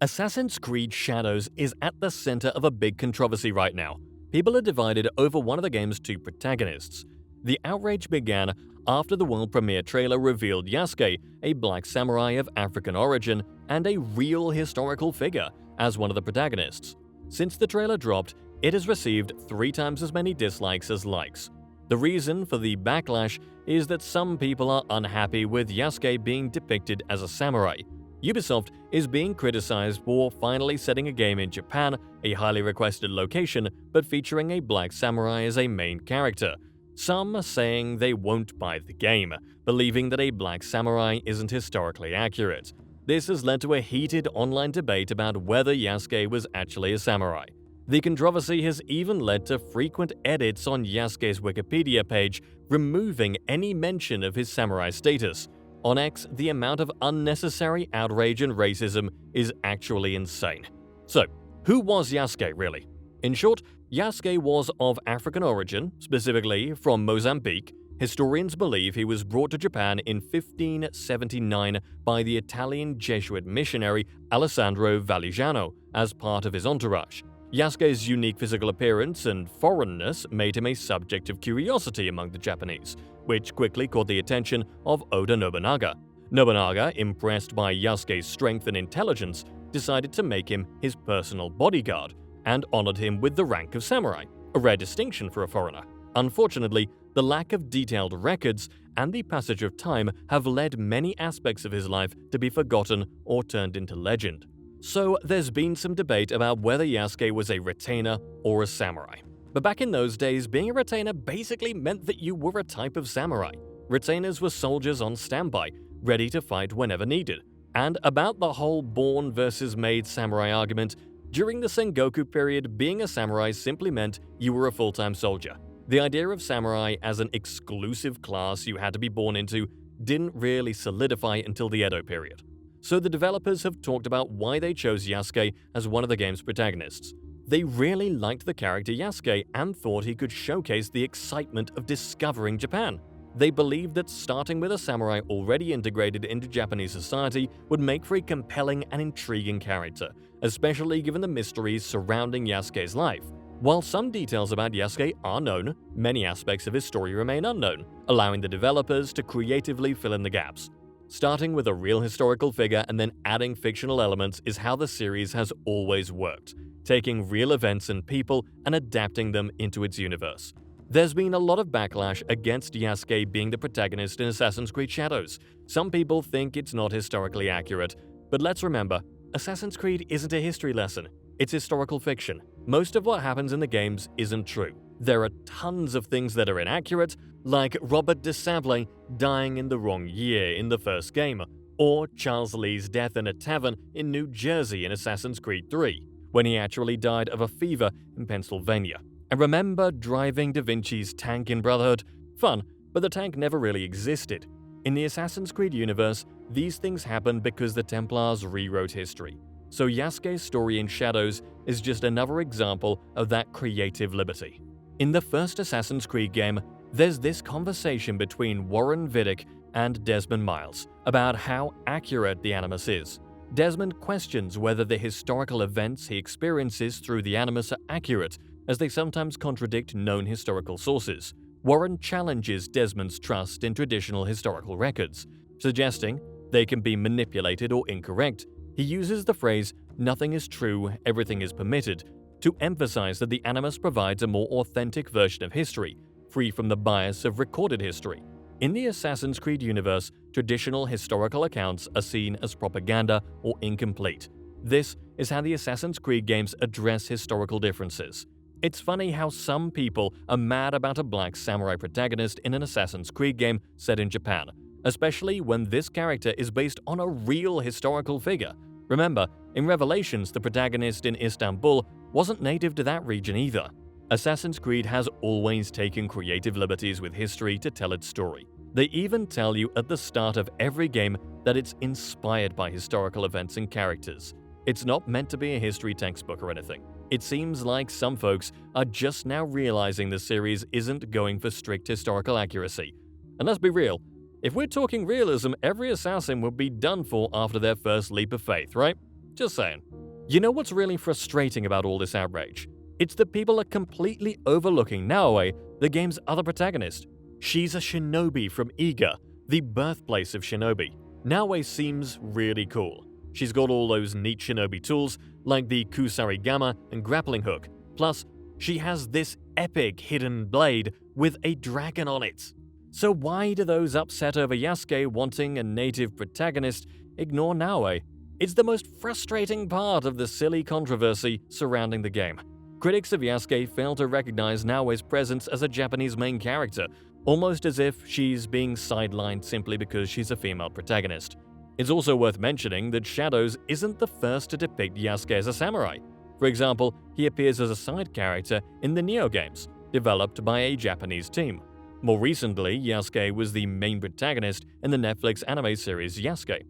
Assassin's Creed Shadows is at the center of a big controversy right now. People are divided over one of the game's two protagonists. The outrage began after the world premiere trailer revealed Yasuke, a black samurai of African origin and a real historical figure, as one of the protagonists. Since the trailer dropped, it has received 3 times as many dislikes as likes. The reason for the backlash is that some people are unhappy with Yasuke being depicted as a samurai. Ubisoft is being criticized for finally setting a game in Japan, a highly requested location, but featuring a black samurai as a main character. Some are saying they won't buy the game, believing that a black samurai isn't historically accurate. This has led to a heated online debate about whether Yasuke was actually a samurai. The controversy has even led to frequent edits on Yasuke's Wikipedia page, removing any mention of his samurai status. On X, the amount of unnecessary outrage and racism is actually insane. So, who was Yasuke really? In short, Yasuke was of African origin, specifically from Mozambique. Historians believe he was brought to Japan in 1579 by the Italian Jesuit missionary Alessandro Valigiano as part of his entourage. Yasuke's unique physical appearance and foreignness made him a subject of curiosity among the Japanese, which quickly caught the attention of Oda Nobunaga. Nobunaga, impressed by Yasuke's strength and intelligence, decided to make him his personal bodyguard and honored him with the rank of samurai, a rare distinction for a foreigner. Unfortunately, the lack of detailed records and the passage of time have led many aspects of his life to be forgotten or turned into legend. So there's been some debate about whether Yasuke was a retainer or a samurai. But back in those days, being a retainer basically meant that you were a type of samurai. Retainers were soldiers on standby, ready to fight whenever needed. And about the whole born versus made samurai argument, during the Sengoku period, being a samurai simply meant you were a full-time soldier. The idea of samurai as an exclusive class you had to be born into didn't really solidify until the Edo period. So the developers have talked about why they chose Yasuke as one of the game's protagonists. They really liked the character Yasuke and thought he could showcase the excitement of discovering Japan. They believed that starting with a samurai already integrated into Japanese society would make for a compelling and intriguing character, especially given the mysteries surrounding Yasuke's life. While some details about Yasuke are known, many aspects of his story remain unknown, allowing the developers to creatively fill in the gaps. Starting with a real historical figure and then adding fictional elements is how the series has always worked, taking real events and people and adapting them into its universe. There's been a lot of backlash against Yasuke being the protagonist in Assassin's Creed Shadows. Some people think it's not historically accurate, but let's remember, Assassin's Creed isn't a history lesson, it's historical fiction. Most of what happens in the games isn't true. There are tons of things that are inaccurate, like Robert de Sablé dying in the wrong year in the first game, or Charles Lee's death in a tavern in New Jersey in Assassin's Creed 3, when he actually died of a fever in Pennsylvania. And remember driving Da Vinci's tank in Brotherhood? Fun, but the tank never really existed. In the Assassin's Creed universe, these things happened because the Templars rewrote history. So Yasuke's story in Shadows is just another example of that creative liberty. In the first Assassin's Creed game, there's this conversation between Warren Vidic and Desmond Miles about how accurate the Animus is. Desmond questions whether the historical events he experiences through the Animus are accurate, as they sometimes contradict known historical sources. Warren challenges Desmond's trust in traditional historical records, suggesting they can be manipulated or incorrect. He uses the phrase, "nothing is true, everything is permitted," to emphasize that the Animus provides a more authentic version of history, free from the bias of recorded history. In the Assassin's Creed universe, traditional historical accounts are seen as propaganda or incomplete. This is how the Assassin's Creed games address historical differences. It's funny how some people are mad about a black samurai protagonist in an Assassin's Creed game set in Japan, especially when this character is based on a real historical figure. Remember, in Revelations, the protagonist in Istanbul wasn't native to that region either. Assassin's Creed has always taken creative liberties with history to tell its story. They even tell you at the start of every game that it's inspired by historical events and characters. It's not meant to be a history textbook or anything. It seems like some folks are just now realizing the series isn't going for strict historical accuracy. And let's be real, if we're talking realism, every assassin would be done for after their first leap of faith, right? Just saying. You know what's really frustrating about all this outrage? It's that people are completely overlooking Naoe, the game's other protagonist. She's a shinobi from Iga, the birthplace of shinobi. Naoe seems really cool. She's got all those neat shinobi tools like the Kusarigama and grappling hook. Plus, she has this epic hidden blade with a dragon on it. So why do those upset over Yasuke wanting a native protagonist ignore Naoe? It's the most frustrating part of the silly controversy surrounding the game. Critics of Yasuke fail to recognize Naoe's presence as a Japanese main character, almost as if she's being sidelined simply because she's a female protagonist. It's also worth mentioning that Shadows isn't the first to depict Yasuke as a samurai. For example, he appears as a side character in the Nioh games, developed by a Japanese team. More recently, Yasuke was the main protagonist in the Netflix anime series Yasuke.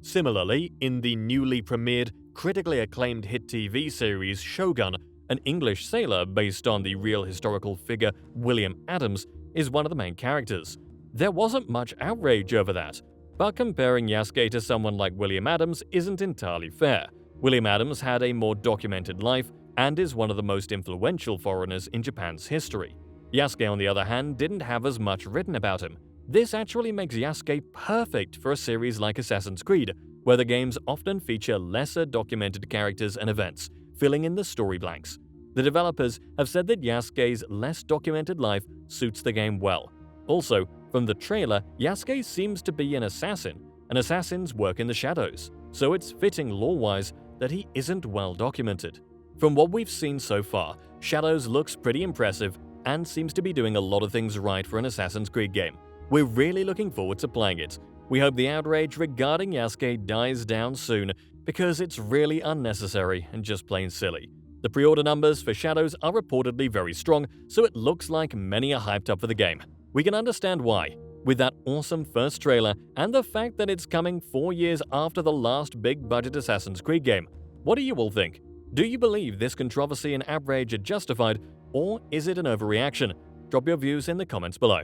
Similarly, in the newly premiered, critically acclaimed hit TV series Shogun, an English sailor based on the real historical figure William Adams is one of the main characters. There wasn't much outrage over that, but comparing Yasuke to someone like William Adams isn't entirely fair. William Adams had a more documented life and is one of the most influential foreigners in Japan's history. Yasuke, on the other hand, didn't have as much written about him. This actually makes Yasuke perfect for a series like Assassin's Creed, where the games often feature lesser documented characters and events, filling in the story blanks. The developers have said that Yasuke's less documented life suits the game well. Also, from the trailer, Yasuke seems to be an assassin, and assassins work in the shadows, so it's fitting lore-wise that he isn't well documented. From what we've seen so far, Shadows looks pretty impressive and seems to be doing a lot of things right for an Assassin's Creed game. We're really looking forward to playing it. We hope the outrage regarding Yasuke dies down soon, because it's really unnecessary and just plain silly. The pre-order numbers for Shadows are reportedly very strong, so it looks like many are hyped up for the game. We can understand why. With that awesome first trailer and the fact that it's coming 4 years after the last big-budget Assassin's Creed game. What do you all think? Do you believe this controversy and outrage are justified, or is it an overreaction? Drop your views in the comments below.